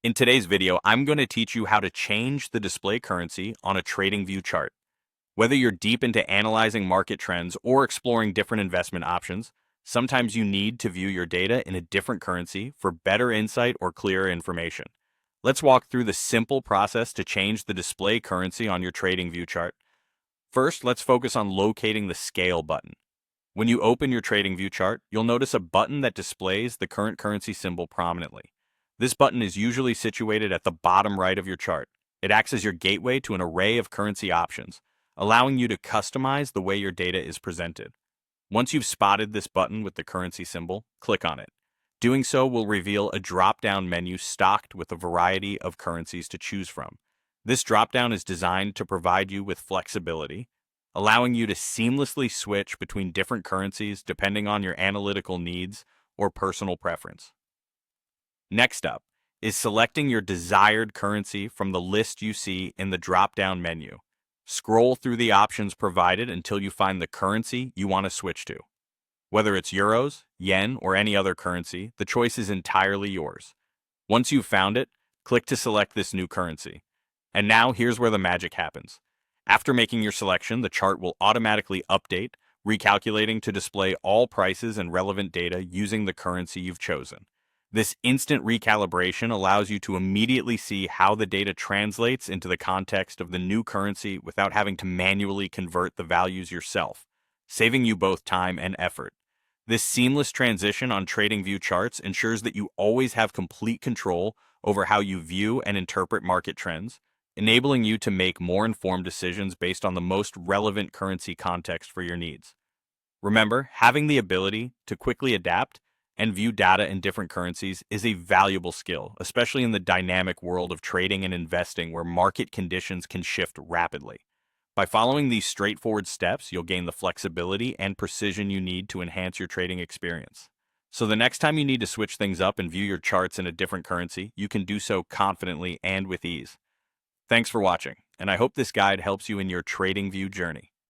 In today's video, I'm going to teach you how to change the display currency on a TradingView chart. Whether you're deep into analyzing market trends or exploring different investment options, sometimes you need to view your data in a different currency for better insight or clearer information. Let's walk through the simple process to change the display currency on your TradingView chart. First, let's focus on locating the scale button. When you open your TradingView chart, you'll notice a button that displays the current currency symbol prominently. This button is usually situated at the bottom right of your chart. It acts as your gateway to an array of currency options, allowing you to customize the way your data is presented. Once you've spotted this button with the currency symbol, click on it. Doing so will reveal a drop-down menu stocked with a variety of currencies to choose from. This drop-down is designed to provide you with flexibility, allowing you to seamlessly switch between different currencies depending on your analytical needs or personal preference. Next up is selecting your desired currency from the list you see in the drop-down menu. Scroll through the options provided until you find the currency you want to switch to. Whether it's euros, yen, or any other currency, the choice is entirely yours. Once you've found it, click to select this new currency. And now here's where the magic happens. After making your selection, the chart will automatically update, recalculating to display all prices and relevant data using the currency you've chosen. This instant recalibration allows you to immediately see how the data translates into the context of the new currency without having to manually convert the values yourself, saving you both time and effort. This seamless transition on TradingView charts ensures that you always have complete control over how you view and interpret market trends, enabling you to make more informed decisions based on the most relevant currency context for your needs. Remember, having the ability to quickly adapt and view data in different currencies is a valuable skill, especially in the dynamic world of trading and investing where market conditions can shift rapidly. By following these straightforward steps, you'll gain the flexibility and precision you need to enhance your trading experience. So the next time you need to switch things up and view your charts in a different currency, you can do so confidently and with ease. Thanks for watching, and I hope this guide helps you in your TradingView journey.